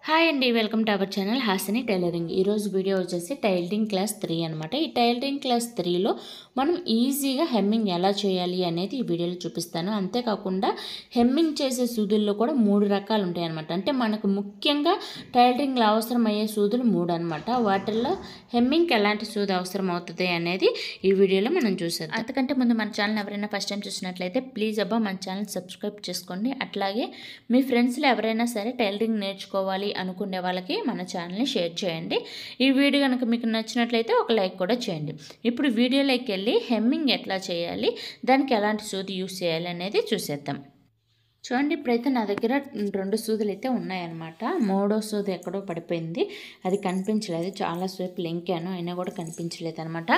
Hi అండి, welcome to our channel Hasini tailoring. ఈరోజు video వచ్చేసి టైలరింగ్ క్లాస్ 3 అనమాట. ఈ టైలరింగ్ క్లాస్ 3లో మనం ఈజీగా హెమ్మింగ్ ఎలా చేయాలి అనేది ఈ వీడియోలో చూపిస్తాను. అంతేకాకుండా హెమ్మింగ్ చేసే సూదుల్లో కూడా 3 రకాలు ఉంటాయి అనమాట. అంటే మనకు ముఖ్యంగా టైలరింగ్లో అవసరమయ్యే సూదులు 3 అనమాట. వాటిల్లో హెమ్మింగ్కి ఎలాంటి సూది అవసరం అవుతుంది అనేది ఈ వీడియోలో మనం చూసేద్దాం. అంతకంటే ముందు మన ఛానల్ ఎవరైనా ఫస్ట్ టైం చూసినట్లయితే ప్లీజ్ మన ఛానల్ సబ్స్క్రైబ్ చేసుకోండి. అట్లాగే మీ ఫ్రెండ్స్లో ఎవరైనా సరే టైలరింగ్ నేర్చుకోవాలి అనుకునే వాళ్ళకి మన ఛానల్ని షేర్ చేయండి. ఈ వీడియో కనుక మీకు నచ్చినట్లయితే ఒక లైక్ కూడా చేయండి. ఇప్పుడు వీడియోలోకి వెళ్ళి హెమ్మింగ్ ఎట్లా చేయాలి, దానికి ఎలాంటి సూది యూస్ చేయాలి అనేది చూసేద్దాం. చూడండి, ఇప్పుడైతే నా దగ్గర 2 సూదులు అయితే ఉన్నాయన్నమాట. 3వ సూది ఎక్కడో పడిపోయింది, అది కనిపించలేదు. చాలాసేపు లెంకాను అయినా కూడా కనిపించలేదు అనమాట.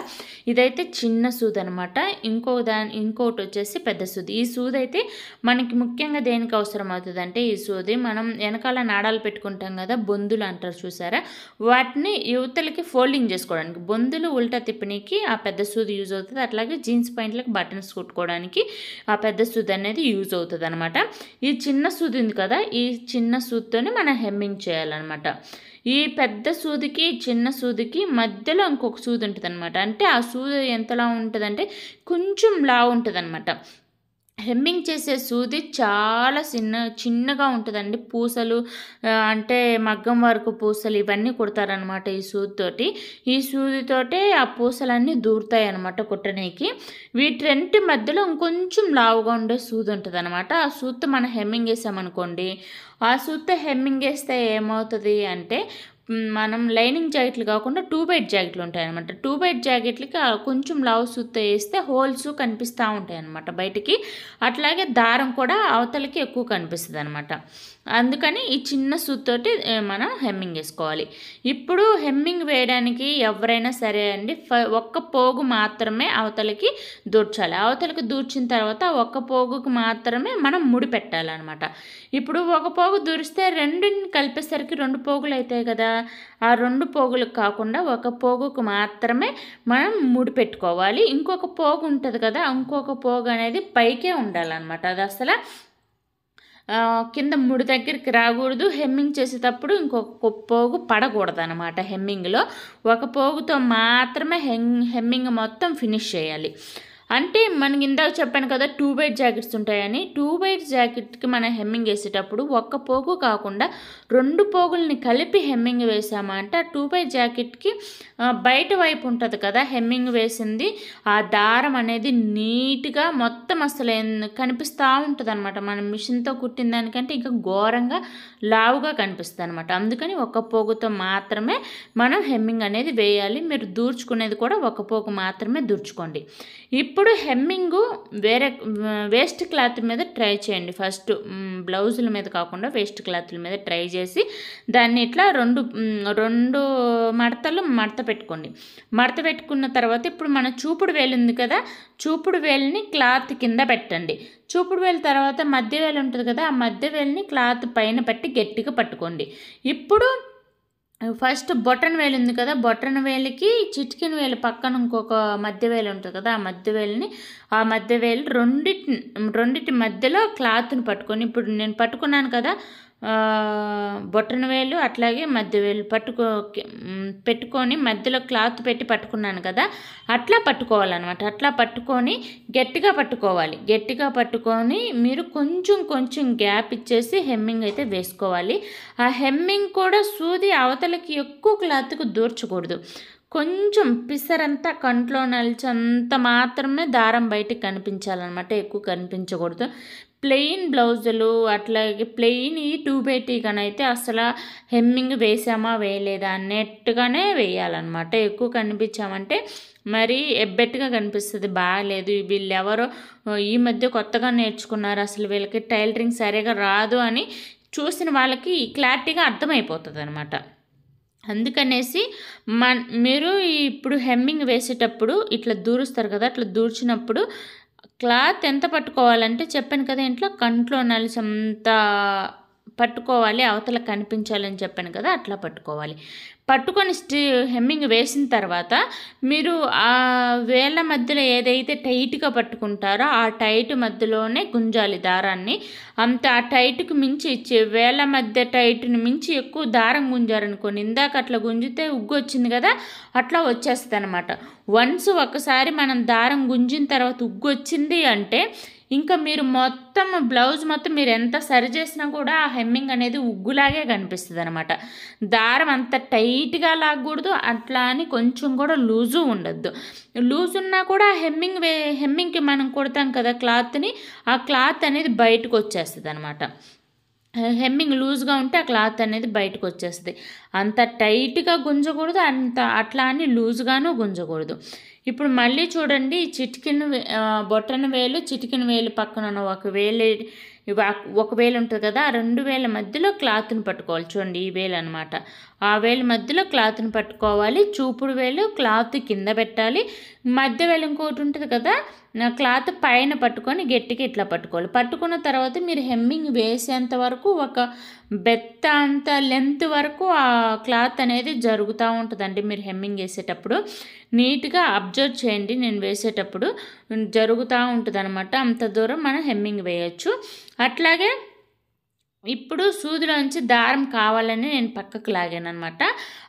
ఇదైతే చిన్న సూది అనమాట. ఇంకోటి వచ్చేసి పెద్ద సూది. ఈ సూది అయితే మనకి ముఖ్యంగా దేనికి అవసరం అవుతుంది అంటే, ఈ సూది మనం వెనకాల నాడాలు పెట్టుకుంటాం కదా, బొందులు అంటారు చూసారా, వాటిని యువతలకి ఫోల్డింగ్ చేసుకోవడానికి, బొందులు ఉల్టా తిప్పనికి ఆ పెద్ద సూది యూజ్ అవుతుంది. అట్లాగే జీన్స్ పాయింట్లకు బటన్స్ కుట్టుకోవడానికి ఆ పెద్ద సూది అనేది యూజ్ అవుతుంది అనమాట. ఈ చిన్న సూది ఉంది కదా, ఈ చిన్న సూదితోనే మనం హెమ్మింగ్ చేయాలన్నమాట. ఈ పెద్ద సూదికి చిన్న సూదికి మధ్యలో ఇంకొక సూది ఉంటుంది అనమాట. అంటే ఆ సూది ఎంతలా ఉంటుందంటే కొంచెం లావు ఉంటుంది అనమాట. హెమ్మింగ్ చేసే సూది చాలా చిన్నగా ఉంటుందండి. పూసలు అంటే మగ్గం వరకు పూసలు ఇవన్నీ కుడతారనమాట ఈ సూదితోటి. ఈ సూదితోటే ఆ పూసలన్నీ దూరుతాయి అనమాట కుట్టడానికి. వీటి మధ్యలో ఇంకొంచెం లావుగా ఉండే సూది ఉంటుంది అనమాట. ఆ సూదితో మనం హెమ్మింగ్ వేసామనుకోండి, ఆ సూదితో హెమ్మింగ్ వేస్తే ఏమవుతుంది అంటే, మనం లైనింగ్ జాకెట్లు కాకుండా 2x జాకెట్లు ఉంటాయి అనమాట. 2x జాకెట్లకి కొంచెం లావు సూత్తో వేస్తే హోల్స్ కనిపిస్తూ ఉంటాయి అనమాట బయటికి. అట్లాగే దారం కూడా అవతలకి ఎక్కువ కనిపిస్తుంది అనమాట. అందుకని ఈ చిన్న సూత్తోటి మనం హెమ్మింగ్ వేసుకోవాలి. ఇప్పుడు హెమ్మింగ్ వేయడానికి ఎవరైనా సరే అండి, ఒక్క పోగు మాత్రమే అవతలకి దూర్చాలి. అవతలకి దూర్చిన తర్వాత ఒక్క పోగుకు మాత్రమే మనం ముడి పెట్టాలన్నమాట. ఇప్పుడు ఒక పోగు దూరిస్తే రెండుని కలిపేసరికి 2 పోగులు అవుతాయి కదా, ఆ 2 పోగులకు కాకుండా ఒక పోగుకు మాత్రమే మనం ముడి పెట్టుకోవాలి. ఇంకొక పోగు ఉంటుంది కదా, ఇంకొక పోగు అనేది పైకే ఉండాలన్నమాట. అది అసలు కింద ముడి దగ్గరికి రాకూడదు. హెమ్మింగ్ చేసేటప్పుడు ఇంకొక పోగు పడకూడదు అనమాట. హెమ్మింగ్లో ఒక పోగుతో మాత్రమే హెమ్మింగ్ మొత్తం ఫినిష్ చేయాలి. అంటే మనకి ఇందాక చెప్పాను కదా 2x జాకెట్స్ ఉంటాయని. 2x జాకెట్కి మనం హెమ్మింగ్ వేసేటప్పుడు ఒక్క పోగు కాకుండా 2 పోగుల్ని కలిపి హెమ్మింగ్ వేసామా అంటే, ఆ 2x జాకెట్కి బయట వైపు ఉంటుంది కదా హెమ్మింగ్ వేసింది, ఆ దారం అనేది నీట్గా మొత్తం అసలు కనిపిస్తూ ఉంటుంది అనమాట. మనం మిషన్తో కుట్టిన దానికంటే ఇంకా ఘోరంగా లావుగా కనిపిస్తుంది అనమాట. అందుకని ఒక్క పోగుతో మాత్రమే మనం హెమ్మింగ్ అనేది వేయాలి. మీరు దూర్చుకునేది కూడా ఒక్క పోగు మాత్రమే దూర్చుకోండి. ఇప్పుడు హెమ్మింగు వేస్ట్ క్లాత్ మీద ట్రై చేయండి. ఫస్ట్ బ్లౌజుల మీద కాకుండా వేస్ట్ క్లాత్ల మీద ట్రై చేసి దాన్ని ఇట్లా రెండు మడతలు మడత పెట్టుకోండి. మడత పెట్టుకున్న తర్వాత ఇప్పుడు మన చూపుడు వేలు ఉంది కదా, చూపుడు వేలుని క్లాత్ కింద పెట్టండి. చూపుడు వేలు తర్వాత మధ్య వేలు ఉంటుంది కదా, ఆ మధ్య వేలుని క్లాత్ పైన పెట్టి గట్టిగా పట్టుకోండి. ఇప్పుడు ఫస్ట్ బొటన్ వేలు ఉంది కదా, బొటన్ వేలుకి చిటికిన వేలు పక్కన ఇంకొక మధ్య వేలు ఉంటుంది కదా, ఆ మధ్య వేలు రెండిటి మధ్యలో క్లాత్ని పట్టుకొని, ఇప్పుడు నేను పట్టుకున్నాను కదా బొటన వేలు అట్లాగే మధ్య వేలు పెట్టుకొని మధ్యలో క్లాత్ పెట్టి పట్టుకున్నాను కదా, అట్లా పట్టుకోవాలన్నమాట. అట్లా పట్టుకొని గట్టిగా పట్టుకోవాలి. గట్టిగా పట్టుకొని మీరు కొంచెం గ్యాప్ ఇచ్చేసి హెమ్మింగ్ అయితే వేసుకోవాలి. ఆ హెమ్మింగ్ కూడా సూది అవతలకి ఎక్కువ క్లాత్కు దూర్చకూడదు. కొంచెం పిసరంతా కంట్లో నలిచంత మాత్రమే దారం బయటికి కనిపించాలన్నమాట, ఎక్కువ కనిపించకూడదు. ప్లెయిన్ బ్లౌజులు అట్లాగే ప్లెయిన్ ఈ 2x కనైతే అసలు హెమ్మింగ్ వేసామా వేయలేదా అన్నట్టుగానే వేయాలన్నమాట. ఎక్కువ కనిపించామంటే మరి ఎబ్బెట్టుగా కనిపిస్తుంది, బాగాలేదు. వీళ్ళు ఎవరో ఈ మధ్య కొత్తగా నేర్చుకున్నారు, అసలు వీళ్ళకి టైలరింగ్ సరిగా రాదు అని చూసిన వాళ్ళకి క్లారిటీగా అర్థమైపోతుంది అనమాట. అందుకనేసి మీరు ఇప్పుడు హెమ్మింగ్ వేసేటప్పుడు ఇట్లా దూరుస్తారు కదా, అట్లా దూర్చినప్పుడు క్లాత్ ఎంత పట్టుకోవాలంటే చెప్పాను కదా, ఇంట్లో కంట్లో నలిసంత పట్టుకోవాలి, అవతల కనిపించాలని చెప్పాను కదా, అట్లా పట్టుకోవాలి. పట్టుకొని హెమ్మింగ్ వేసిన తర్వాత మీరు ఆ వేళ్ళ మధ్యలో ఏదైతే టైట్గా పట్టుకుంటారో ఆ టైట్ మధ్యలోనే గుంజాలి దారాన్ని. అంత ఆ టైట్కి మించి వేళ్ళ మధ్య టైట్ని మించి ఎక్కువ దారం గుంజారనుకోండి, ఇందాక అట్లా గుంజితే ఉగ్గు వచ్చింది కదా, అట్లా వచ్చేస్తుంది అనమాట. వన్స్ ఒకసారి మనం దారం గుంజిన తర్వాత ఉగ్గు వచ్చింది అంటే ఇంకా మీరు మొత్తం బ్లౌజ్ మొత్తం మీరు ఎంత సరి చేసినా కూడా ఆ హెమ్మింగ్ అనేది ఉగ్గులాగే కనిపిస్తుంది అనమాట. దారం అంత టైట్గా లాగకూడదు, అట్లా అని కొంచెం కూడా లూజు ఉండద్దు. లూజ్ ఉన్నా కూడా హెమ్మింగ్కి మనం కుడతాం కదా క్లాత్ని, ఆ క్లాత్ అనేది బయటకు వచ్చేస్తుంది అనమాట. హెమ్మింగ్ లూజ్గా ఉంటే ఆ క్లాత్ అనేది బయటకు వచ్చేస్తుంది. అంత టైట్గా గుంజకూడదు, అట్లా అని లూజ్గాను గుంజకూడదు. ఇప్పుడు మళ్ళీ చూడండి, బొట్టన వేలు చిటికిన వేలు పక్కన ఉన్న ఒక వేలు ఉంటుంది కదా, ఆ 2 వేల మధ్యలో క్లాత్ని పట్టుకోవాలి. చూడండి, ఈ వేలు అనమాట. ఆ వేలు మధ్యలో క్లాత్ని పట్టుకోవాలి. చూపుడు వేలు క్లాత్ కింద పెట్టాలి. మధ్య వేలు ఇంకోటి ఉంటుంది కదా, క్లాత్ పైన పట్టుకొని గట్టిగా ఇట్లా పట్టుకోవాలి. పట్టుకున్న తర్వాత మీరు హెమ్మింగ్ వేసేంత వరకు ఒక బెత్త అంత లెంత్ వరకు ఆ క్లాత్ అనేది జరుగుతూ ఉంటుందండి. మీరు హెమ్మింగ్ వేసేటప్పుడు నీట్గా అబ్జర్వ్ చేయండి. నేను వేసేటప్పుడు జరుగుతూ ఉంటుంది అనమాట. అంత దూరం మనం హెమ్మింగ్ వేయచ్చు. అట్లాగే ఇప్పుడు సూదిలోంచి దారం కావాలని నేను పక్కకు లాగాను అనమాట.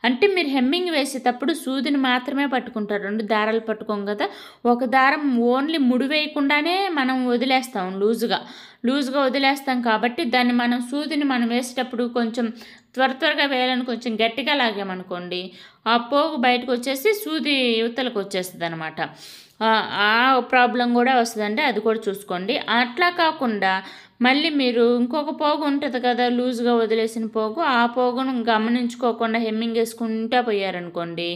అంటే మీరు హెమ్మింగ్ వేసేటప్పుడు సూదిని మాత్రమే పట్టుకుంటారు, 2 దారాలు పట్టుకోం కదా. ఒక దారం ఓన్లీ ముడి వేయకుండానే మనం వదిలేస్తాం, లూజ్గా వదిలేస్తాం. కాబట్టి దాన్ని సూదిని మనం వేసేటప్పుడు కొంచెం త్వరగా వేయాలని కొంచెం గట్టిగా లాగామనుకోండి, ఆ పోగు బయటకు వచ్చేసి సూది యువతలకు వచ్చేస్తుంది అనమాట. ఆ ప్రాబ్లం కూడా వస్తుందండి, అది కూడా చూసుకోండి. అట్లా కాకుండా మళ్ళీ మీరు ఇంకొక పోగు ఉంటుంది కదా, లూజ్గా వదిలేసిన పోగు, ఆ పోగును గమనించుకోకుండా హెమ్మింగ్ వేసుకుంటూ పోయారనుకోండి,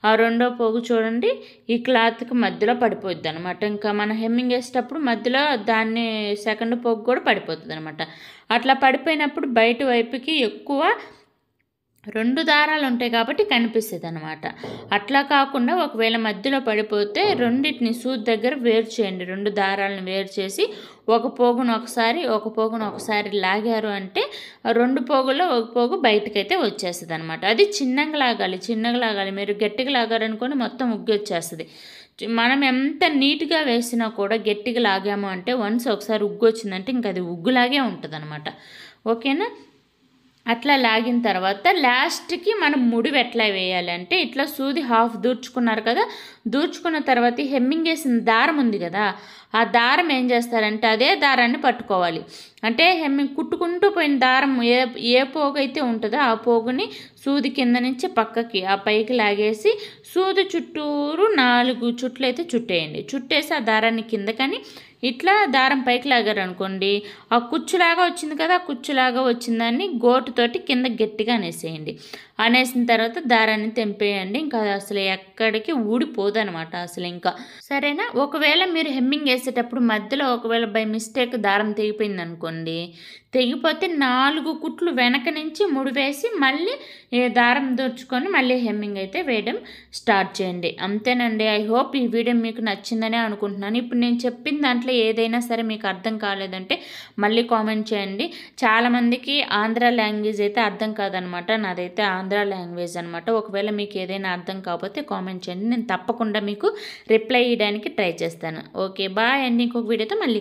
ఆ 2వ పోగు చూడండి ఈ క్లాత్కి మధ్యలో పడిపోద్ది అనమాట. ఇంకా మనం హెమ్మింగ్ వేసేటప్పుడు మధ్యలో దాన్ని 2వ పోగు కూడా పడిపోతుంది అనమాట. అట్లా పడిపోయినప్పుడు బయట వైపుకి ఎక్కువ 2 దారాలు ఉంటాయి కాబట్టి కనిపిస్తుంది అనమాట. అట్లా కాకుండా ఒకవేళ మధ్యలో పడిపోతే రెండింటిని సూది దగ్గర వేరు చేయండి. 2 దారాలను వేరు చేసి ఒక పోగును ఒకసారి లాగారు అంటే 2 పోగుల్లో ఒక పోగు బయటకైతే వచ్చేస్తుంది అనమాట. అది చిన్నగా లాగాలి. మీరు గట్టిగా లాగారనుకొని మొత్తం ఉగ్గి వచ్చేస్తుంది. మనం ఎంత నీట్గా వేసినా కూడా గట్టిగా లాగాము అంటే ఒకసారి ఉగ్గు వచ్చిందంటే ఇంకా అది ఉగ్గులాగే ఉంటుంది అనమాట. ఓకేనా? అట్లా లాగిన తర్వాత లాస్ట్కి మనం ముడివి ఎట్లా వేయాలి అంటే, ఇట్లా సూది హాఫ్ దూర్చుకున్నారు కదా, దూర్చుకున్న తర్వాత హెమ్మింగ్ వేసిన దారం ఉంది కదా, ఆ దారం ఏం చేస్తారంటే అదే దారాన్ని పట్టుకోవాలి. అంటే హెమ్మింగ్ కుట్టుకుంటూ పోయిన దారం ఏ పోగు అయితే ఉంటుందో ఆ పోగుని సూది కింద నుంచి పక్కకి ఆ పైకి లాగేసి సూది చుట్టూరు 4 చుట్లు అయితే చుట్టేయండి. చుట్టేసి ఆ దారాన్ని కిందకని ఇట్లా దారం పైకి లాగారు అనుకోండి, ఆ కుచ్చులాగా వచ్చింది కదా, ఆ కుచ్చులాగా వచ్చిందాన్ని గోటుతోటి కింద గట్టిగా అనేసేయండి. అనేసిన తర్వాత దారాన్ని తెంపేయండి. ఇంకా అసలు ఎక్కడికి ఊడిపోదు అనమాట అసలు ఇంకా. సరేనా? ఒకవేళ మీరు హెమ్మింగ్ వేసేటప్పుడు మధ్యలో ఒకవేళ బై మిస్టేక్ దారం తెగిపోయింది అనుకోండి, తెగిపోతే 4 కుట్లు వెనక నుంచి ముడివేసి మళ్ళీ దారం దూర్చుకొని మళ్ళీ హెమ్మింగ్ అయితే వేయడం స్టార్ట్ చేయండి. అంతేనండి. ఐ హోప్ ఈ వీడియో మీకు నచ్చిందనే అనుకుంటున్నాను. ఇప్పుడు నేను చెప్పిన దాంట్లో ఏదైనా సరే మీకు అర్థం కాలేదంటే మళ్ళీ కామెంట్ చేయండి. చాలామందికి ఆంధ్ర లాంగ్వేజ్ అయితే అర్థం కాదనమాట, నాదైతే ఆంధ్ర లాంగ్వేజ్ అనమాట. ఒకవేళ మీకు ఏదైనా అర్థం కాకపోతే కామెంట్ చేయండి, నేను తప్పకుండా మీకు రిప్లై ఇవ్వడానికి ట్రై చేస్తాను. ఓకే, బాయ్ అండి. ఇంకొక వీడియోతో మళ్ళీ